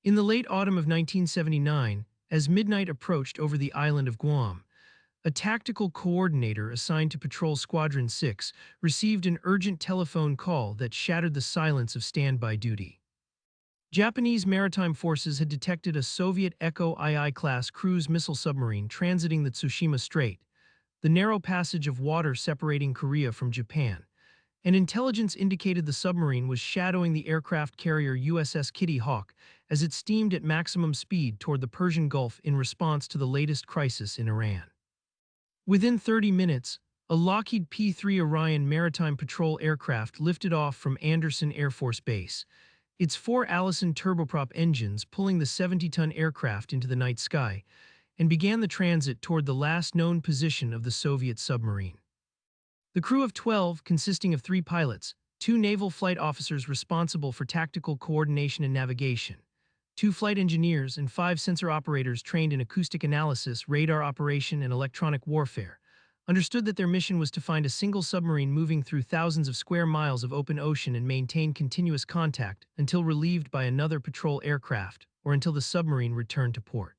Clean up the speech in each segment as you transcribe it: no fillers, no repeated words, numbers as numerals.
In the late autumn of 1979, as midnight approached over the island of Guam, a tactical coordinator assigned to Patrol Squadron 6 received an urgent telephone call that shattered the silence of standby duty. Japanese maritime forces had detected a Soviet Echo II-class cruise missile submarine transiting the Tsushima Strait, the narrow passage of water separating Korea from Japan, and intelligence indicated the submarine was shadowing the aircraft carrier USS Kitty Hawk as it steamed at maximum speed toward the Persian Gulf in response to the latest crisis in Iran. Within 30 minutes, a Lockheed P-3 Orion maritime patrol aircraft lifted off from Andersen Air Force Base, its four Allison turboprop engines pulling the 70-ton aircraft into the night sky, and began the transit toward the last known position of the Soviet submarine. The crew of 12, consisting of 3 pilots, 2 naval flight officers responsible for tactical coordination and navigation, 2 flight engineers, and 5 sensor operators trained in acoustic analysis, radar operation, and electronic warfare, understood that their mission was to find a single submarine moving through thousands of square miles of open ocean and maintain continuous contact until relieved by another patrol aircraft or until the submarine returned to port.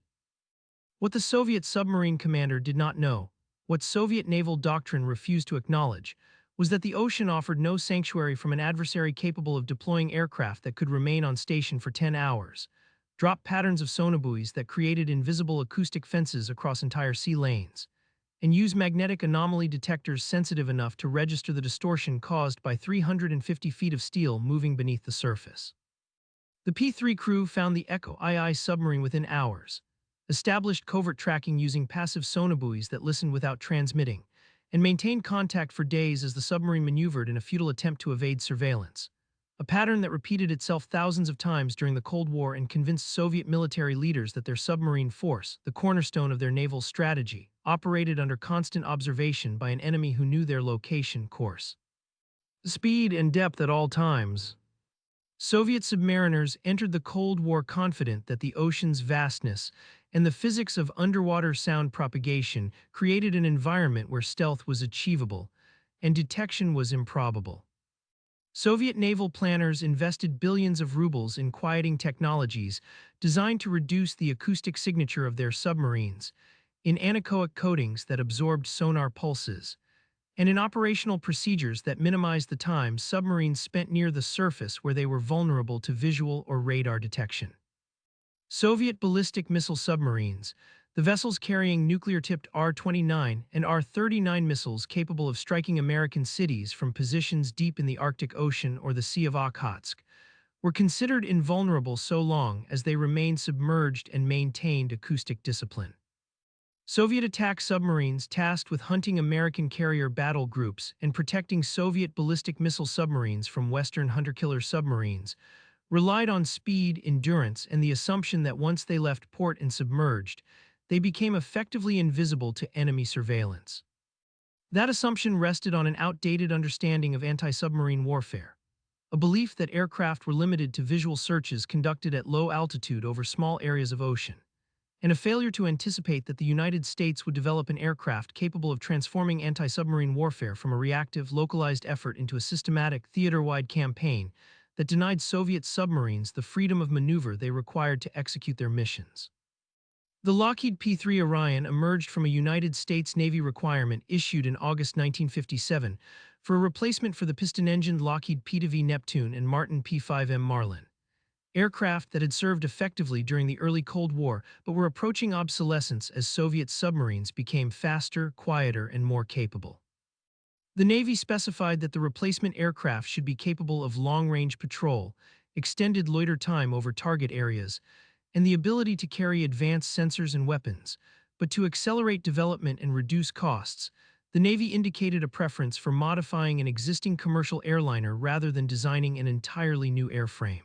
What the Soviet submarine commander did not know, what Soviet naval doctrine refused to acknowledge, was that the ocean offered no sanctuary from an adversary capable of deploying aircraft that could remain on station for 10 hours, drop patterns of sonobuoys that created invisible acoustic fences across entire sea lanes, and use magnetic anomaly detectors sensitive enough to register the distortion caused by 350 feet of steel moving beneath the surface. The P-3 crew found the Echo II submarine within hours, established covert tracking using passive sonobuoys that listened without transmitting, and maintained contact for days as the submarine maneuvered in a futile attempt to evade surveillance, a pattern that repeated itself thousands of times during the Cold War and convinced Soviet military leaders that their submarine force, the cornerstone of their naval strategy, operated under constant observation by an enemy who knew their location, course, speed, and depth at all times. Soviet submariners entered the Cold War confident that the ocean's vastness and the physics of underwater sound propagation created an environment where stealth was achievable and detection was improbable. Soviet naval planners invested billions of rubles in quieting technologies designed to reduce the acoustic signature of their submarines, in anechoic coatings that absorbed sonar pulses, and in operational procedures that minimized the time submarines spent near the surface where they were vulnerable to visual or radar detection. Soviet ballistic missile submarines, the vessels carrying nuclear-tipped R-29 and R-39 missiles capable of striking American cities from positions deep in the Arctic Ocean or the Sea of Okhotsk, were considered invulnerable so long as they remained submerged and maintained acoustic discipline. Soviet attack submarines tasked with hunting American carrier battle groups and protecting Soviet ballistic missile submarines from Western hunter-killer submarines relied on speed, endurance, and the assumption that once they left port and submerged, they became effectively invisible to enemy surveillance. That assumption rested on an outdated understanding of anti-submarine warfare, a belief that aircraft were limited to visual searches conducted at low altitude over small areas of ocean, and a failure to anticipate that the United States would develop an aircraft capable of transforming anti-submarine warfare from a reactive, localized effort into a systematic, theater-wide campaign that denied Soviet submarines the freedom of maneuver they required to execute their missions. The Lockheed P-3 Orion emerged from a United States Navy requirement issued in August 1957 for a replacement for the piston-engined Lockheed P-2V Neptune and Martin P-5M Marlin, aircraft that had served effectively during the early Cold War but were approaching obsolescence as Soviet submarines became faster, quieter, and more capable. The Navy specified that the replacement aircraft should be capable of long-range patrol, extended loiter time over target areas, and the ability to carry advanced sensors and weapons, but to accelerate development and reduce costs, the Navy indicated a preference for modifying an existing commercial airliner rather than designing an entirely new airframe.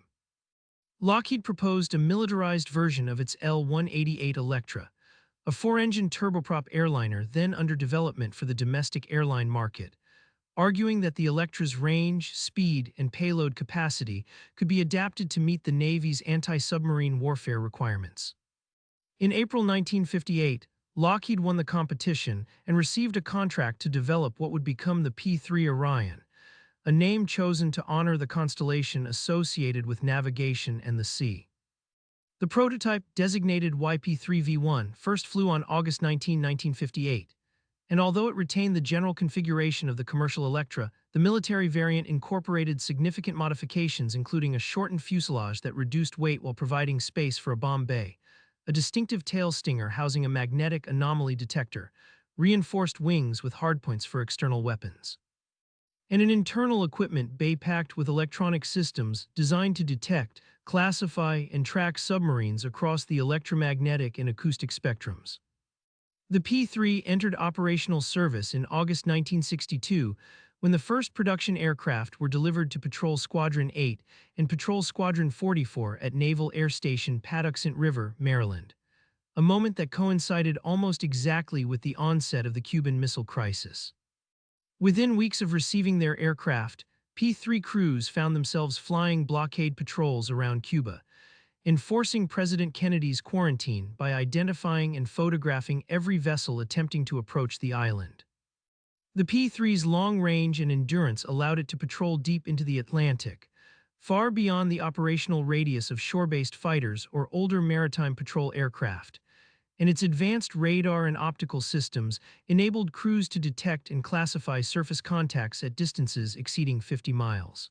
Lockheed proposed a militarized version of its L-188 Electra, a 4-engine turboprop airliner then under development for the domestic airline market, arguing that the Electra's range, speed, and payload capacity could be adapted to meet the Navy's anti-submarine warfare requirements. In April 1958, Lockheed won the competition and received a contract to develop what would become the P-3 Orion, a name chosen to honor the constellation associated with navigation and the sea. The prototype, designated YP-3V1, first flew on August 19, 1958, and although it retained the general configuration of the commercial Electra, the military variant incorporated significant modifications including a shortened fuselage that reduced weight while providing space for a bomb bay, a distinctive tail stinger housing a magnetic anomaly detector, reinforced wings with hardpoints for external weapons, and an internal equipment bay packed with electronic systems designed to detect, classify, and track submarines across the electromagnetic and acoustic spectrums. The P-3 entered operational service in August 1962 when the first production aircraft were delivered to Patrol Squadron 8 and Patrol Squadron 44 at Naval Air Station Patuxent River, Maryland, a moment that coincided almost exactly with the onset of the Cuban Missile Crisis. Within weeks of receiving their aircraft, P-3 crews found themselves flying blockade patrols around Cuba, enforcing President Kennedy's quarantine by identifying and photographing every vessel attempting to approach the island. The P-3's long range and endurance allowed it to patrol deep into the Atlantic, far beyond the operational radius of shore-based fighters or older maritime patrol aircraft, and its advanced radar and optical systems enabled crews to detect and classify surface contacts at distances exceeding 50 miles.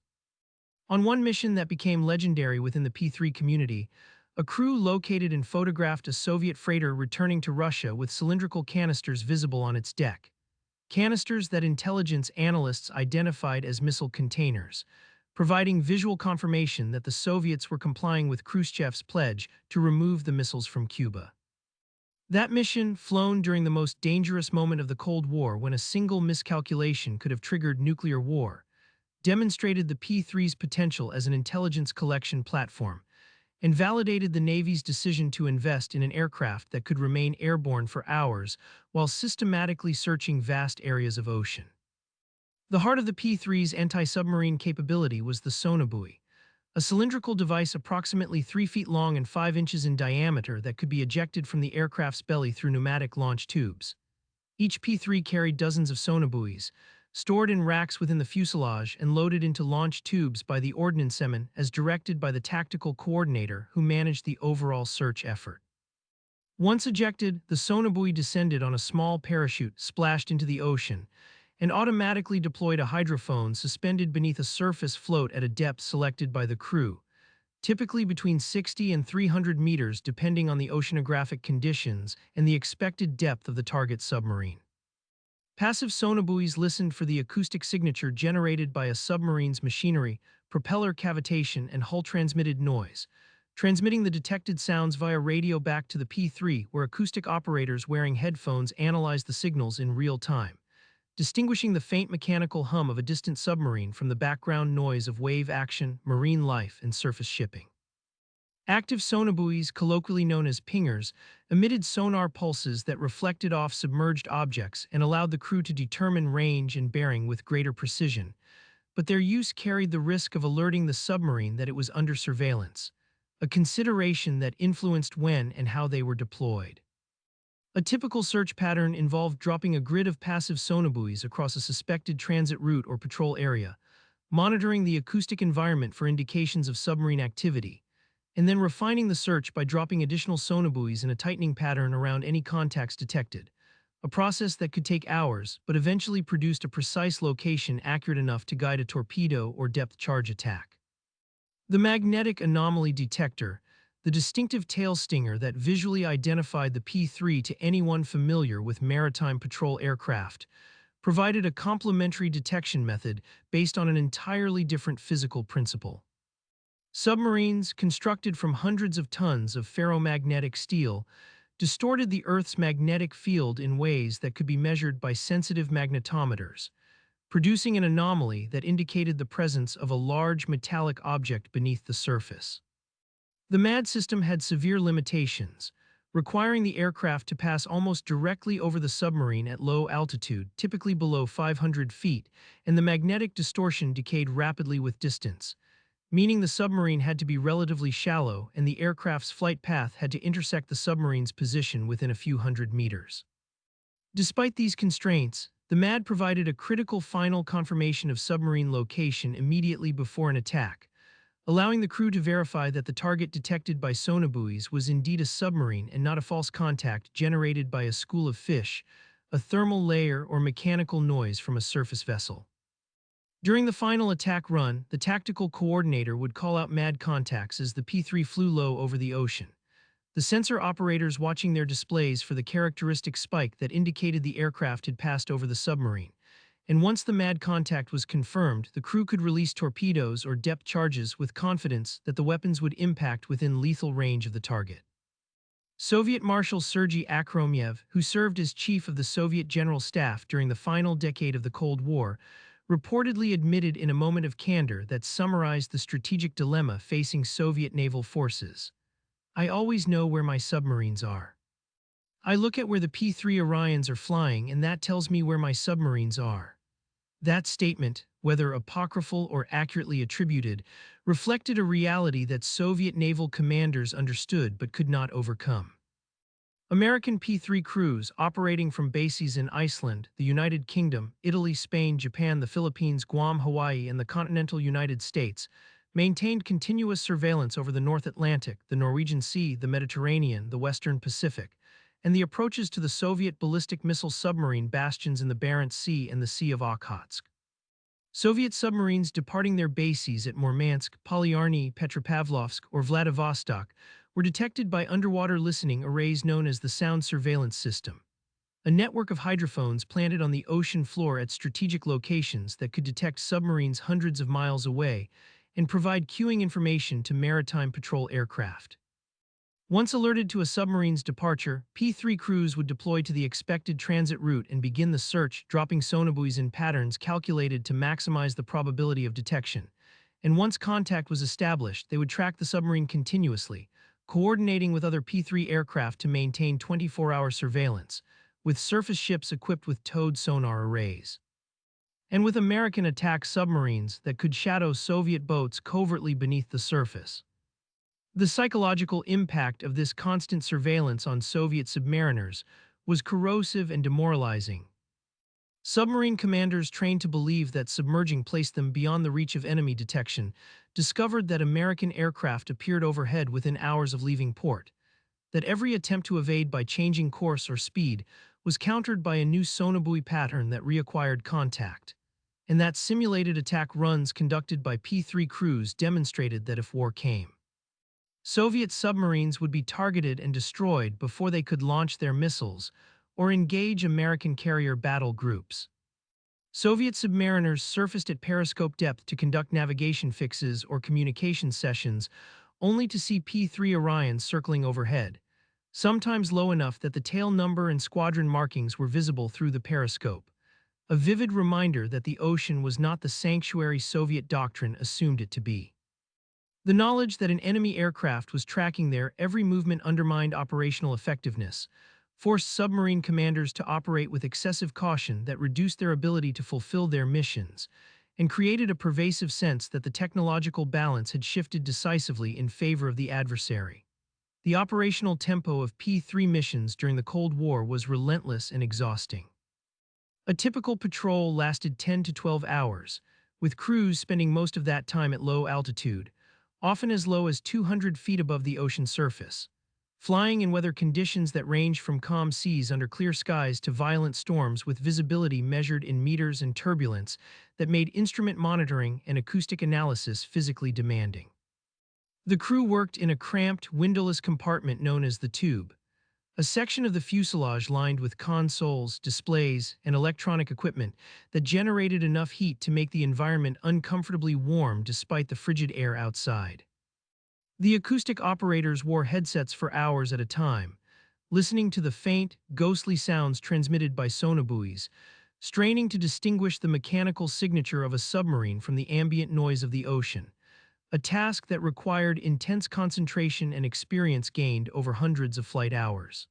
On one mission that became legendary within the P-3 community, a crew located and photographed a Soviet freighter returning to Russia with cylindrical canisters visible on its deck. Canisters that intelligence analysts identified as missile containers, providing visual confirmation that the Soviets were complying with Khrushchev's pledge to remove the missiles from Cuba. That mission, flown during the most dangerous moment of the Cold War when a single miscalculation could have triggered nuclear war, demonstrated the P-3's potential as an intelligence collection platform, and validated the Navy's decision to invest in an aircraft that could remain airborne for hours while systematically searching vast areas of ocean. The heart of the P-3's anti-submarine capability was the sonobuoy, a cylindrical device approximately 3 feet long and 5 inches in diameter that could be ejected from the aircraft's belly through pneumatic launch tubes. Each P-3 carried dozens of sonobuoys, stored in racks within the fuselage and loaded into launch tubes by the ordnancemen as directed by the tactical coordinator who managed the overall search effort. Once ejected, the sonobuoy descended on a small parachute splashed into the ocean and automatically deployed a hydrophone suspended beneath a surface float at a depth selected by the crew, typically between 60 and 300 meters depending on the oceanographic conditions and the expected depth of the target submarine. Passive sonobuoys listened for the acoustic signature generated by a submarine's machinery, propeller cavitation, and hull-transmitted noise, transmitting the detected sounds via radio back to the P-3 where acoustic operators wearing headphones analyze the signals in real time, distinguishing the faint mechanical hum of a distant submarine from the background noise of wave action, marine life, and surface shipping. Active sonobuoys, colloquially known as pingers, emitted sonar pulses that reflected off submerged objects and allowed the crew to determine range and bearing with greater precision, but their use carried the risk of alerting the submarine that it was under surveillance, a consideration that influenced when and how they were deployed. A typical search pattern involved dropping a grid of passive sonobuoys across a suspected transit route or patrol area, monitoring the acoustic environment for indications of submarine activity, and then refining the search by dropping additional sonobuoys in a tightening pattern around any contacts detected, a process that could take hours but eventually produced a precise location accurate enough to guide a torpedo or depth charge attack. The magnetic anomaly detector, the distinctive tail stinger that visually identified the P-3 to anyone familiar with maritime patrol aircraft, provided a complementary detection method based on an entirely different physical principle. Submarines, constructed from hundreds of tons of ferromagnetic steel, distorted the Earth's magnetic field in ways that could be measured by sensitive magnetometers, producing an anomaly that indicated the presence of a large metallic object beneath the surface. The MAD system had severe limitations, requiring the aircraft to pass almost directly over the submarine at low altitude, typically below 500 feet, and the magnetic distortion decayed rapidly with distance, meaning the submarine had to be relatively shallow and the aircraft's flight path had to intersect the submarine's position within a few hundred meters. Despite these constraints, the MAD provided a critical final confirmation of submarine location immediately before an attack, allowing the crew to verify that the target detected by sonobuoys was indeed a submarine and not a false contact generated by a school of fish, a thermal layer or mechanical noise from a surface vessel. During the final attack run, the tactical coordinator would call out mad contacts as the P-3 flew low over the ocean. The sensor operators watching their displays for the characteristic spike that indicated the aircraft had passed over the submarine. And once the mad contact was confirmed, the crew could release torpedoes or depth charges with confidence that the weapons would impact within lethal range of the target. Soviet Marshal Sergei Akromiev, who served as chief of the Soviet General Staff during the final decade of the Cold War, reportedly admitted in a moment of candor that summarized the strategic dilemma facing Soviet naval forces. "I always know where my submarines are. I look at where the P-3 Orions are flying, and that tells me where my submarines are." That statement, whether apocryphal or accurately attributed, reflected a reality that Soviet naval commanders understood but could not overcome. American P-3 crews operating from bases in Iceland, the United Kingdom, Italy, Spain, Japan, the Philippines, Guam, Hawaii, and the continental United States maintained continuous surveillance over the North Atlantic, the Norwegian Sea, the Mediterranean, the Western Pacific, and the approaches to the Soviet ballistic missile submarine bastions in the Barents Sea and the Sea of Okhotsk. Soviet submarines departing their bases at Murmansk, Polyarny, Petropavlovsk, or Vladivostok were detected by underwater listening arrays known as the Sound Surveillance System, a network of hydrophones planted on the ocean floor at strategic locations that could detect submarines hundreds of miles away and provide cueing information to maritime patrol aircraft. Once alerted to a submarine's departure, P-3 crews would deploy to the expected transit route and begin the search, dropping sonobuoys in patterns calculated to maximize the probability of detection. And once contact was established, they would track the submarine continuously, coordinating with other P-3 aircraft to maintain 24-hour surveillance, with surface ships equipped with towed sonar arrays. And with American attack submarines that could shadow Soviet boats covertly beneath the surface. The psychological impact of this constant surveillance on Soviet submariners was corrosive and demoralizing. Submarine commanders trained to believe that submerging placed them beyond the reach of enemy detection discovered that American aircraft appeared overhead within hours of leaving port, that every attempt to evade by changing course or speed was countered by a new sonobuoy pattern that reacquired contact, and that simulated attack runs conducted by P-3 crews demonstrated that if war came, Soviet submarines would be targeted and destroyed before they could launch their missiles or engage American carrier battle groups. Soviet submariners surfaced at periscope depth to conduct navigation fixes or communication sessions, only to see P-3 Orions circling overhead, sometimes low enough that the tail number and squadron markings were visible through the periscope, a vivid reminder that the ocean was not the sanctuary Soviet doctrine assumed it to be. The knowledge that an enemy aircraft was tracking their every movement undermined operational effectiveness, forced submarine commanders to operate with excessive caution that reduced their ability to fulfill their missions, and created a pervasive sense that the technological balance had shifted decisively in favor of the adversary. The operational tempo of P-3 missions during the Cold War was relentless and exhausting. A typical patrol lasted 10 to 12 hours, with crews spending most of that time at low altitude, often as low as 200 feet above the ocean surface, flying in weather conditions that range from calm seas under clear skies to violent storms with visibility measured in meters and turbulence that made instrument monitoring and acoustic analysis physically demanding. The crew worked in a cramped, windowless compartment known as the tube, a section of the fuselage lined with consoles, displays, and electronic equipment that generated enough heat to make the environment uncomfortably warm despite the frigid air outside. The acoustic operators wore headsets for hours at a time, listening to the faint, ghostly sounds transmitted by sonobuoys, straining to distinguish the mechanical signature of a submarine from the ambient noise of the ocean, a task that required intense concentration and experience gained over hundreds of flight hours.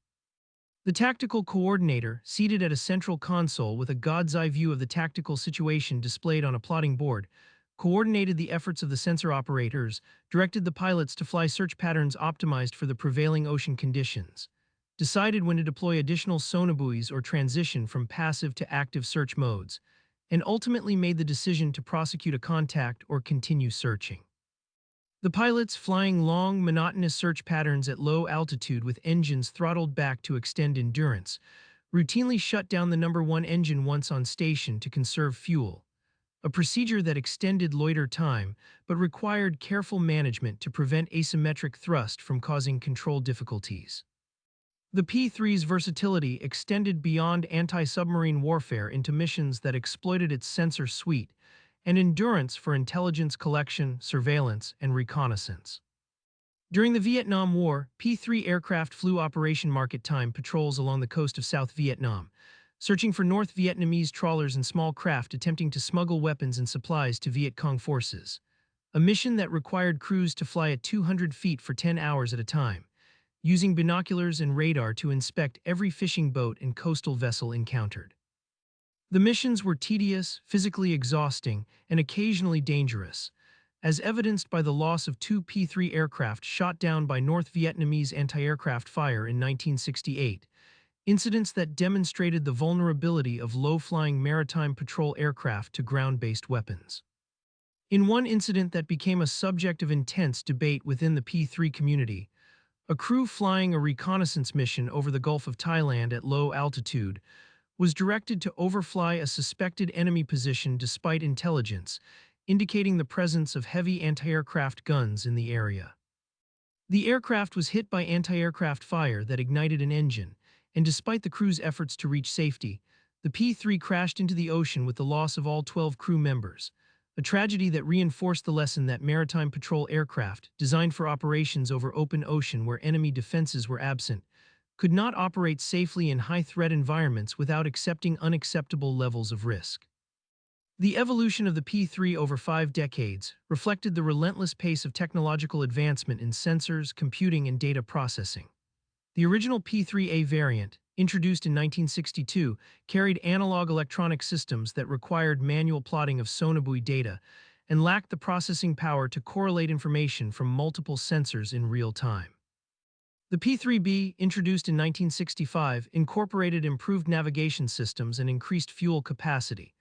The tactical coordinator, seated at a central console with a god's-eye view of the tactical situation displayed on a plotting board, coordinated the efforts of the sensor operators, directed the pilots to fly search patterns optimized for the prevailing ocean conditions, decided when to deploy additional sonobuoys or transition from passive to active search modes, and ultimately made the decision to prosecute a contact or continue searching. The pilots, flying long, monotonous search patterns at low altitude with engines throttled back to extend endurance, routinely shut down the number one engine once on station to conserve fuel, a procedure that extended loiter time but required careful management to prevent asymmetric thrust from causing control difficulties. The P-3's versatility extended beyond anti-submarine warfare into missions that exploited its sensor suite and endurance for intelligence collection, surveillance, and reconnaissance. During the Vietnam War, P-3 aircraft flew Operation Market Time patrols along the coast of South Vietnam, searching for North Vietnamese trawlers and small craft attempting to smuggle weapons and supplies to Viet Cong forces, a mission that required crews to fly at 200 feet for 10 hours at a time, using binoculars and radar to inspect every fishing boat and coastal vessel encountered. The missions were tedious, physically exhausting, and occasionally dangerous, as evidenced by the loss of two P-3 aircraft shot down by North Vietnamese anti-aircraft fire in 1968, incidents that demonstrated the vulnerability of low-flying maritime patrol aircraft to ground-based weapons. In one incident that became a subject of intense debate within the P-3 community, a crew flying a reconnaissance mission over the Gulf of Thailand at low altitude was directed to overfly a suspected enemy position despite intelligence, indicating the presence of heavy anti-aircraft guns in the area. The aircraft was hit by anti-aircraft fire that ignited an engine, and despite the crew's efforts to reach safety, the P-3 crashed into the ocean with the loss of all 12 crew members, a tragedy that reinforced the lesson that maritime patrol aircraft, designed for operations over open ocean where enemy defenses were absent, could not operate safely in high-threat environments without accepting unacceptable levels of risk. The evolution of the P-3 over 5 decades reflected the relentless pace of technological advancement in sensors, computing, and data processing. The original P-3A variant, introduced in 1962, carried analog electronic systems that required manual plotting of sonobuoy data and lacked the processing power to correlate information from multiple sensors in real time. The P-3B, introduced in 1965, incorporated improved navigation systems and increased fuel capacity,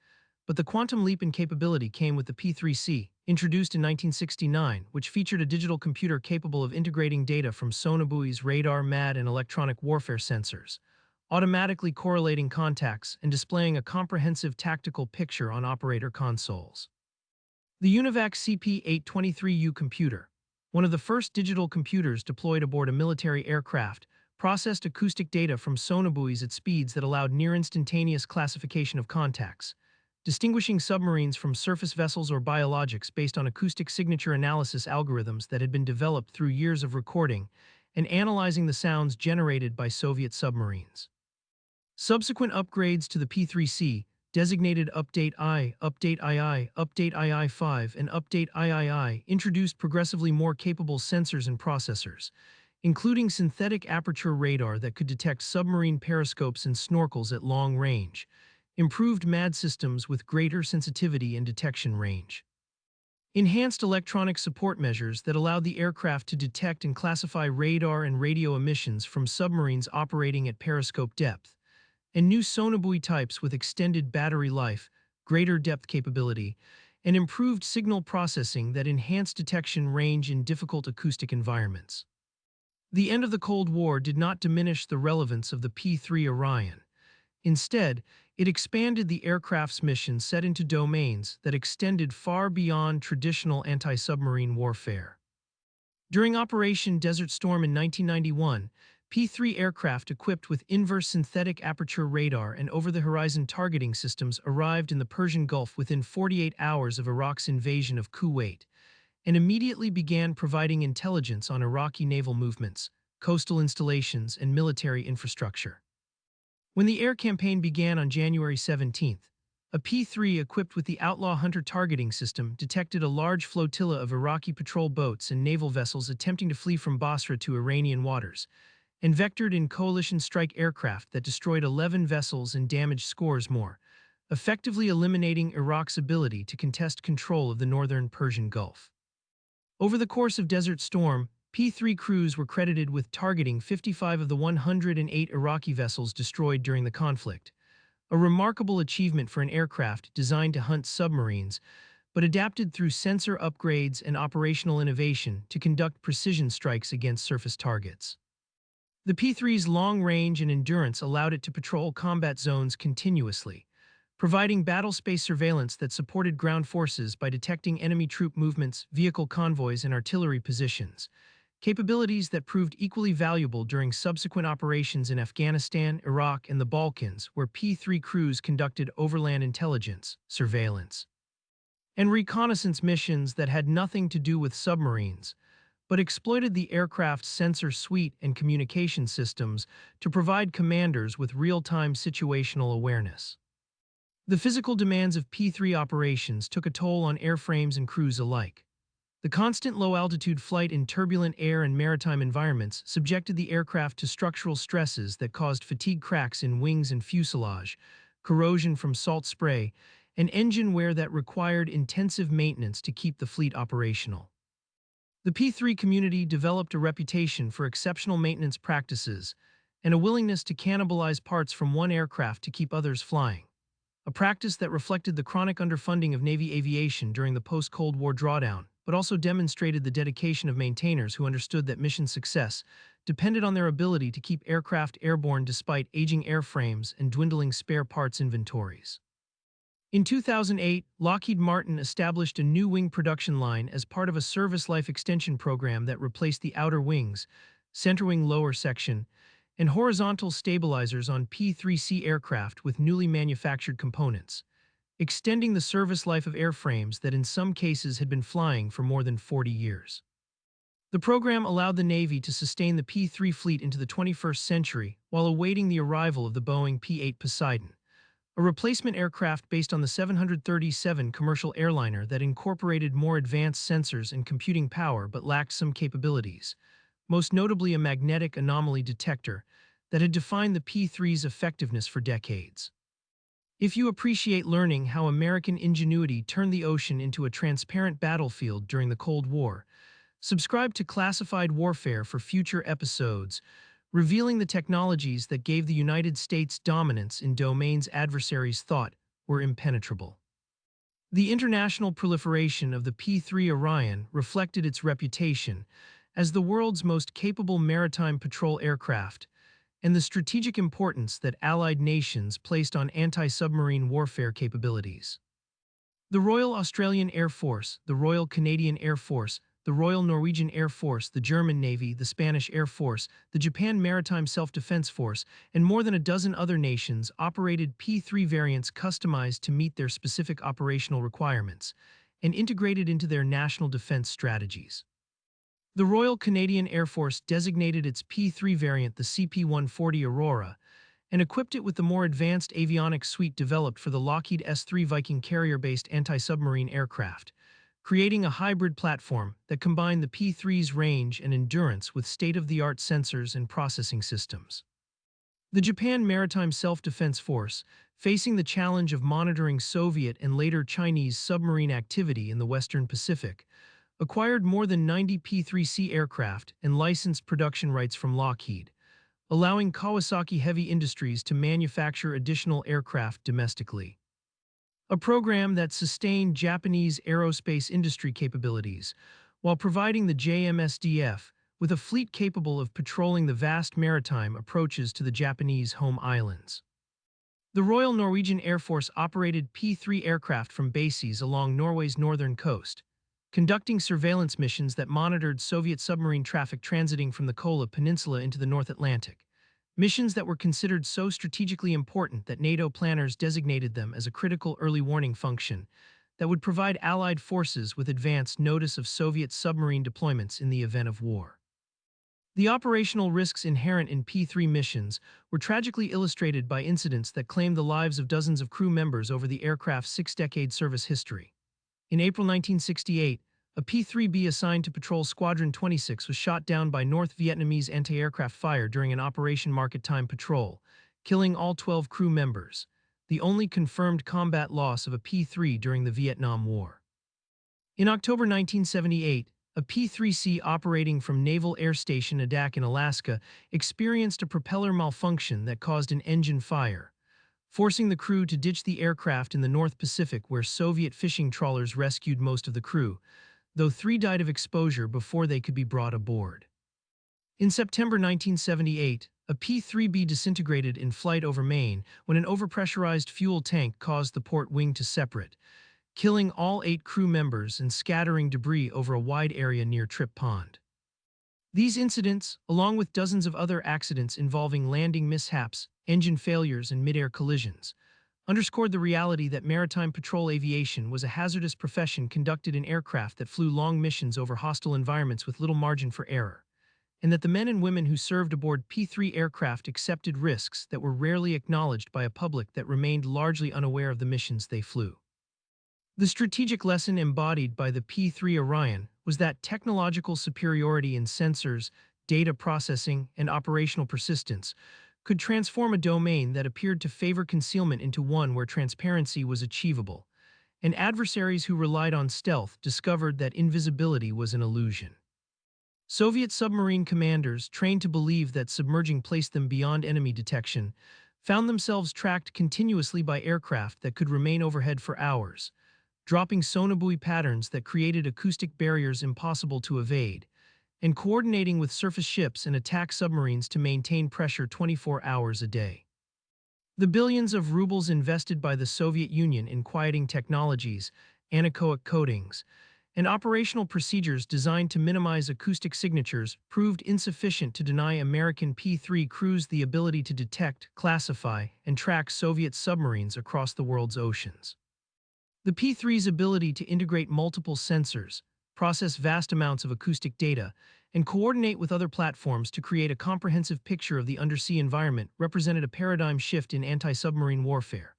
but the quantum leap in capability came with the P-3C, introduced in 1969, which featured a digital computer capable of integrating data from sonobuoys, radar, MAD, and electronic warfare sensors, automatically correlating contacts and displaying a comprehensive tactical picture on operator consoles. The UNIVAC CP-823U computer, one of the first digital computers deployed aboard a military aircraft, processed acoustic data from sonobuoys at speeds that allowed near-instantaneous classification of contacts, distinguishing submarines from surface vessels or biologics based on acoustic signature analysis algorithms that had been developed through years of recording and analyzing the sounds generated by Soviet submarines. Subsequent upgrades to the P-3C, designated Update I, Update II, Update II-5, and Update III, introduced progressively more capable sensors and processors, including synthetic aperture radar that could detect submarine periscopes and snorkels at long range, improved MAD systems with greater sensitivity and detection range, enhanced electronic support measures that allowed the aircraft to detect and classify radar and radio emissions from submarines operating at periscope depth, and new sonobuoy types with extended battery life, greater depth capability, and improved signal processing that enhanced detection range in difficult acoustic environments. The end of the Cold War did not diminish the relevance of the P-3 Orion. Instead, it expanded the aircraft's mission set into domains that extended far beyond traditional anti-submarine warfare. During Operation Desert Storm in 1991, P-3 aircraft equipped with inverse synthetic aperture radar and over-the-horizon targeting systems arrived in the Persian Gulf within 48 hours of Iraq's invasion of Kuwait, and immediately began providing intelligence on Iraqi naval movements, coastal installations, and military infrastructure. When the air campaign began on January 17, a P-3 equipped with the Outlaw Hunter targeting system detected a large flotilla of Iraqi patrol boats and naval vessels attempting to flee from Basra to Iranian waters, and vectored in coalition strike aircraft that destroyed 11 vessels and damaged scores more, effectively eliminating Iraq's ability to contest control of the northern Persian Gulf. Over the course of Desert Storm, P-3 crews were credited with targeting 55 of the 108 Iraqi vessels destroyed during the conflict, a remarkable achievement for an aircraft designed to hunt submarines, but adapted through sensor upgrades and operational innovation to conduct precision strikes against surface targets. The P-3's long range and endurance allowed it to patrol combat zones continuously, providing battlespace surveillance that supported ground forces by detecting enemy troop movements, vehicle convoys, and artillery positions, capabilities that proved equally valuable during subsequent operations in Afghanistan, Iraq, and the Balkans, where P-3 crews conducted overland intelligence, surveillance, and reconnaissance missions that had nothing to do with submarines, but exploited the aircraft's sensor suite and communication systems to provide commanders with real-time situational awareness. The physical demands of P-3 operations took a toll on airframes and crews alike. The constant low-altitude flight in turbulent air and maritime environments subjected the aircraft to structural stresses that caused fatigue cracks in wings and fuselage, corrosion from salt spray, and engine wear that required intensive maintenance to keep the fleet operational. The P-3 community developed a reputation for exceptional maintenance practices and a willingness to cannibalize parts from one aircraft to keep others flying, a practice that reflected the chronic underfunding of Navy aviation during the post-Cold War drawdown, but also demonstrated the dedication of maintainers who understood that mission success depended on their ability to keep aircraft airborne despite aging airframes and dwindling spare parts inventories. In 2008, Lockheed Martin established a new wing production line as part of a service life extension program that replaced the outer wings, center wing lower section, and horizontal stabilizers on P-3C aircraft with newly manufactured components, extending the service life of airframes that in some cases had been flying for more than 40 years. The program allowed the Navy to sustain the P-3 fleet into the 21st century while awaiting the arrival of the Boeing P-8 Poseidon, a replacement aircraft based on the 737 commercial airliner that incorporated more advanced sensors and computing power but lacked some capabilities, most notably a magnetic anomaly detector that had defined the P-3's effectiveness for decades. If you appreciate learning how American ingenuity turned the ocean into a transparent battlefield during the Cold War, subscribe to Classified Warfare for future episodes, revealing the technologies that gave the United States dominance in domains adversaries thought were impenetrable. The international proliferation of the P-3 Orion reflected its reputation as the world's most capable maritime patrol aircraft, and the strategic importance that Allied nations placed on anti-submarine warfare capabilities. The Royal Australian Air Force, the Royal Canadian Air Force, the Royal Norwegian Air Force, the German Navy, the Spanish Air Force, the Japan Maritime Self-Defense Force, and more than a dozen other nations operated P-3 variants customized to meet their specific operational requirements and integrated into their national defense strategies. The Royal Canadian Air Force designated its P-3 variant the CP-140 Aurora and equipped it with the more advanced avionics suite developed for the Lockheed S-3 Viking carrier-based anti-submarine aircraft, creating a hybrid platform that combined the P-3's range and endurance with state-of-the-art sensors and processing systems. The Japan Maritime Self-Defense Force, facing the challenge of monitoring Soviet and later Chinese submarine activity in the Western Pacific, acquired more than 90 P-3C aircraft and licensed production rights from Lockheed, allowing Kawasaki Heavy Industries to manufacture additional aircraft domestically. A program that sustained Japanese aerospace industry capabilities while providing the JMSDF with a fleet capable of patrolling the vast maritime approaches to the Japanese home islands. The Royal Norwegian Air Force operated P-3 aircraft from bases along Norway's northern coast, conducting surveillance missions that monitored Soviet submarine traffic transiting from the Kola Peninsula into the North Atlantic, missions that were considered so strategically important that NATO planners designated them as a critical early warning function that would provide Allied forces with advance notice of Soviet submarine deployments in the event of war. The operational risks inherent in P-3 missions were tragically illustrated by incidents that claimed the lives of dozens of crew members over the aircraft's six-decade service history. In April 1968, a P-3B assigned to patrol Squadron 26 was shot down by North Vietnamese anti-aircraft fire during an Operation Market Time patrol, killing all 12 crew members, the only confirmed combat loss of a P-3 during the Vietnam War. In October 1978, a P-3C operating from Naval Air Station Adak in Alaska experienced a propeller malfunction that caused an engine fire, forcing the crew to ditch the aircraft in the North Pacific where Soviet fishing trawlers rescued most of the crew, though 3 died of exposure before they could be brought aboard. In September 1978, a P-3B disintegrated in flight over Maine when an overpressurized fuel tank caused the port wing to separate, killing all 8 crew members and scattering debris over a wide area near Trip Pond. These incidents, along with dozens of other accidents involving landing mishaps, engine failures, and mid-air collisions, underscored the reality that maritime patrol aviation was a hazardous profession conducted in aircraft that flew long missions over hostile environments with little margin for error, and that the men and women who served aboard P-3 aircraft accepted risks that were rarely acknowledged by a public that remained largely unaware of the missions they flew. The strategic lesson embodied by the P-3 Orion was that technological superiority in sensors, data processing, and operational persistence could transform a domain that appeared to favor concealment into one where transparency was achievable, and adversaries who relied on stealth discovered that invisibility was an illusion. Soviet submarine commanders, trained to believe that submerging placed them beyond enemy detection, found themselves tracked continuously by aircraft that could remain overhead for hours, dropping sonobuoy patterns that created acoustic barriers impossible to evade, and coordinating with surface ships and attack submarines to maintain pressure 24 hours a day. The billions of rubles invested by the Soviet Union in quieting technologies, anechoic coatings, and operational procedures designed to minimize acoustic signatures proved insufficient to deny American P-3 crews the ability to detect, classify, and track Soviet submarines across the world's oceans. The P-3's ability to integrate multiple sensors, process vast amounts of acoustic data, and coordinate with other platforms to create a comprehensive picture of the undersea environment represented a paradigm shift in anti-submarine warfare,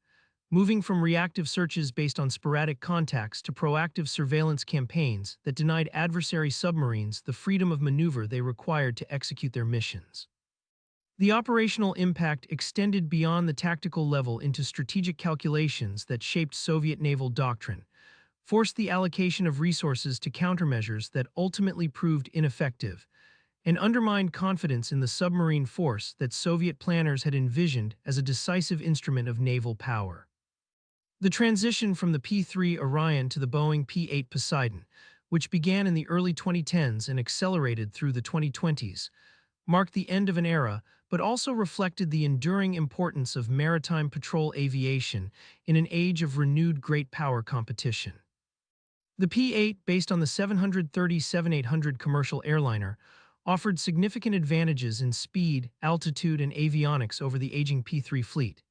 moving from reactive searches based on sporadic contacts to proactive surveillance campaigns that denied adversary submarines the freedom of maneuver they required to execute their missions. The operational impact extended beyond the tactical level into strategic calculations that shaped Soviet naval doctrine, forced the allocation of resources to countermeasures that ultimately proved ineffective, and undermined confidence in the submarine force that Soviet planners had envisioned as a decisive instrument of naval power. The transition from the P-3 Orion to the Boeing P-8 Poseidon, which began in the early 2010s and accelerated through the 2020s, marked the end of an era but also reflected the enduring importance of maritime patrol aviation in an age of renewed great power competition. The P-8, based on the 737-800 commercial airliner, offered significant advantages in speed, altitude, and avionics over the aging P-3 fleet,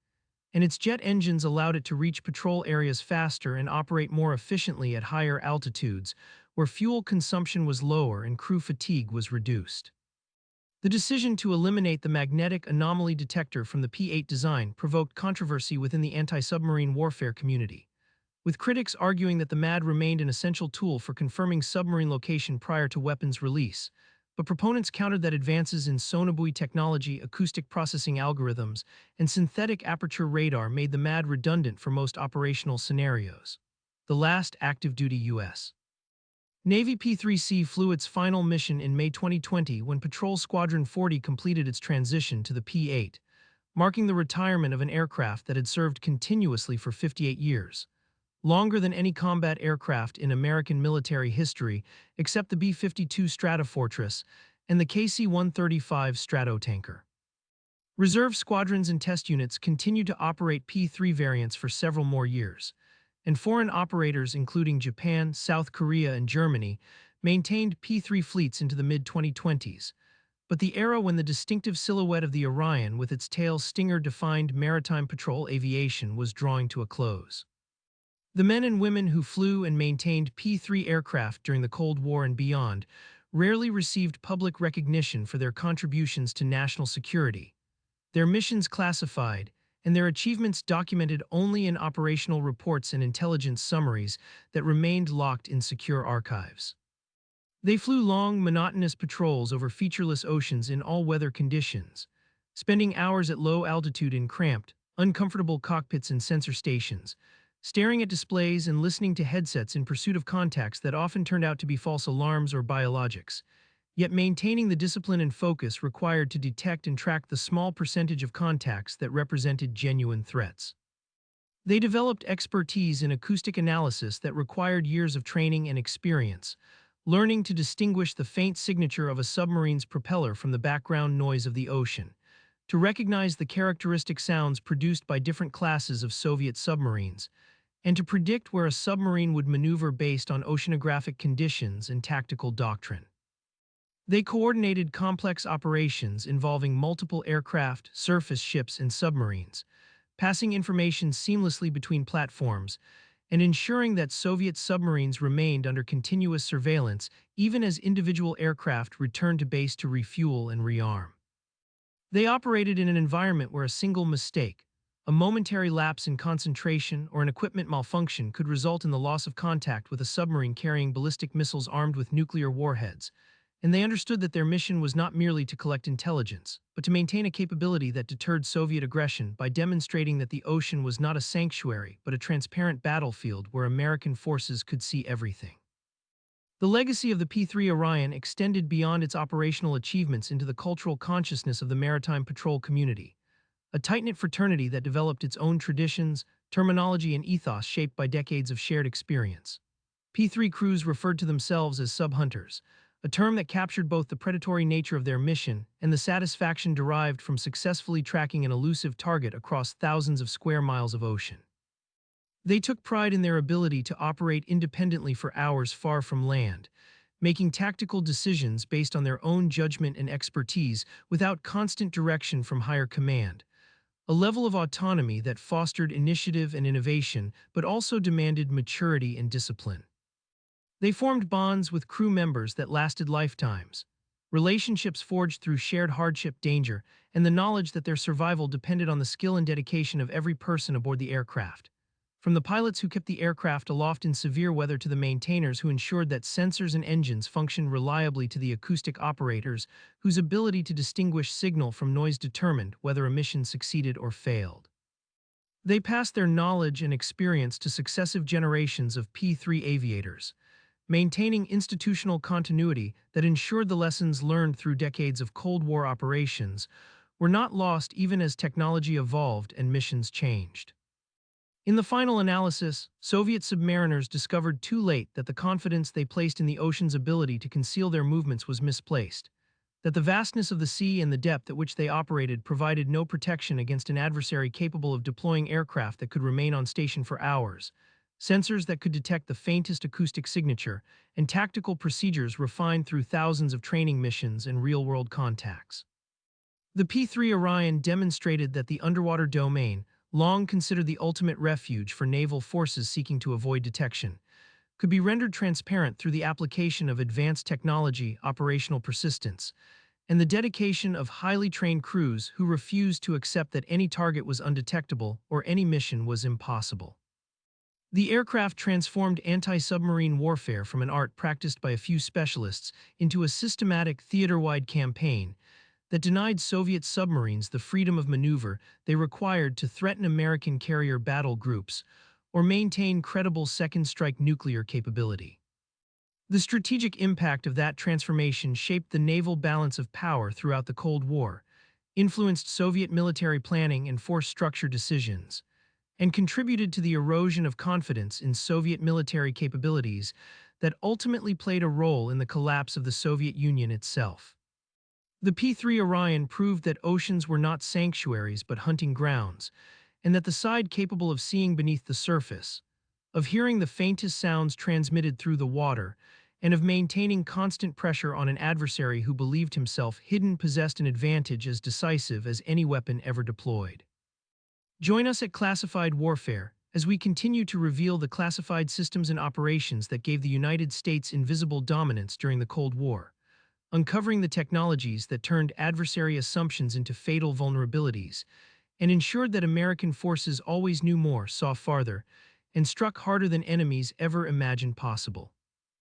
and its jet engines allowed it to reach patrol areas faster and operate more efficiently at higher altitudes, where fuel consumption was lower and crew fatigue was reduced. The decision to eliminate the magnetic anomaly detector from the P-8 design provoked controversy within the anti-submarine warfare community, with critics arguing that the MAD remained an essential tool for confirming submarine location prior to weapons release, but proponents countered that advances in sonobuoy technology, acoustic processing algorithms, and synthetic aperture radar made the MAD redundant for most operational scenarios. The last active-duty U.S. Navy P-3C flew its final mission in May 2020 when Patrol Squadron 40 completed its transition to the P-8, marking the retirement of an aircraft that had served continuously for 58 years, longer than any combat aircraft in American military history except the B-52 Stratofortress and the KC-135 Stratotanker. Reserve squadrons and test units continued to operate P-3 variants for several more years, and foreign operators including Japan, South Korea, and Germany maintained P-3 fleets into the mid-2020s, but the era when the distinctive silhouette of the Orion with its tail stinger defined maritime patrol aviation was drawing to a close. The men and women who flew and maintained P-3 aircraft during the Cold War and beyond rarely received public recognition for their contributions to national security, their missions classified, and their achievements documented only in operational reports and intelligence summaries that remained locked in secure archives. They flew long, monotonous patrols over featureless oceans in all-weather conditions, spending hours at low altitude in cramped, uncomfortable cockpits and sensor stations, staring at displays and listening to headsets in pursuit of contacts that often turned out to be false alarms or biologics, yet maintaining the discipline and focus required to detect and track the small percentage of contacts that represented genuine threats. They developed expertise in acoustic analysis that required years of training and experience, learning to distinguish the faint signature of a submarine's propeller from the background noise of the ocean, to recognize the characteristic sounds produced by different classes of Soviet submarines, and to predict where a submarine would maneuver based on oceanographic conditions and tactical doctrine. They coordinated complex operations involving multiple aircraft, surface ships, and submarines, passing information seamlessly between platforms and ensuring that Soviet submarines remained under continuous surveillance even as individual aircraft returned to base to refuel and rearm. They operated in an environment where a single mistake, a momentary lapse in concentration, or an equipment malfunction could result in the loss of contact with a submarine carrying ballistic missiles armed with nuclear warheads, and they understood that their mission was not merely to collect intelligence, but to maintain a capability that deterred Soviet aggression by demonstrating that the ocean was not a sanctuary but a transparent battlefield where American forces could see everything. The legacy of the P-3 Orion extended beyond its operational achievements into the cultural consciousness of the maritime patrol community, a tight-knit fraternity that developed its own traditions, terminology, and ethos shaped by decades of shared experience. P-3 crews referred to themselves as sub-hunters, a term that captured both the predatory nature of their mission and the satisfaction derived from successfully tracking an elusive target across thousands of square miles of ocean. They took pride in their ability to operate independently for hours far from land, making tactical decisions based on their own judgment and expertise without constant direction from higher command, a level of autonomy that fostered initiative and innovation but also demanded maturity and discipline. They formed bonds with crew members that lasted lifetimes, relationships forged through shared hardship, danger, and the knowledge that their survival depended on the skill and dedication of every person aboard the aircraft. From the pilots who kept the aircraft aloft in severe weather to the maintainers who ensured that sensors and engines functioned reliably to the acoustic operators whose ability to distinguish signal from noise determined whether a mission succeeded or failed. They passed their knowledge and experience to successive generations of P-3 aviators, maintaining institutional continuity that ensured the lessons learned through decades of Cold War operations were not lost even as technology evolved and missions changed. In the final analysis, Soviet submariners discovered too late that the confidence they placed in the ocean's ability to conceal their movements was misplaced, that the vastness of the sea and the depth at which they operated provided no protection against an adversary capable of deploying aircraft that could remain on station for hours, sensors that could detect the faintest acoustic signature, and tactical procedures refined through thousands of training missions and real-world contacts. The P-3 Orion demonstrated that the underwater domain, long considered the ultimate refuge for naval forces seeking to avoid detection, could be rendered transparent through the application of advanced technology, operational persistence, and the dedication of highly trained crews who refused to accept that any target was undetectable or any mission was impossible. The aircraft transformed anti-submarine warfare from an art practiced by a few specialists into a systematic theater-wide campaign that denied Soviet submarines the freedom of maneuver they required to threaten American carrier battle groups or maintain credible second-strike nuclear capability. The strategic impact of that transformation shaped the naval balance of power throughout the Cold War, influenced Soviet military planning and force structure decisions, and contributed to the erosion of confidence in Soviet military capabilities that ultimately played a role in the collapse of the Soviet Union itself. The P-3 Orion proved that oceans were not sanctuaries but hunting grounds, and that the side capable of seeing beneath the surface, of hearing the faintest sounds transmitted through the water, and of maintaining constant pressure on an adversary who believed himself hidden possessed an advantage as decisive as any weapon ever deployed. Join us at Classified Warfare as we continue to reveal the classified systems and operations that gave the United States invisible dominance during the Cold War, uncovering the technologies that turned adversary assumptions into fatal vulnerabilities and ensured that American forces always knew more, saw farther, and struck harder than enemies ever imagined possible.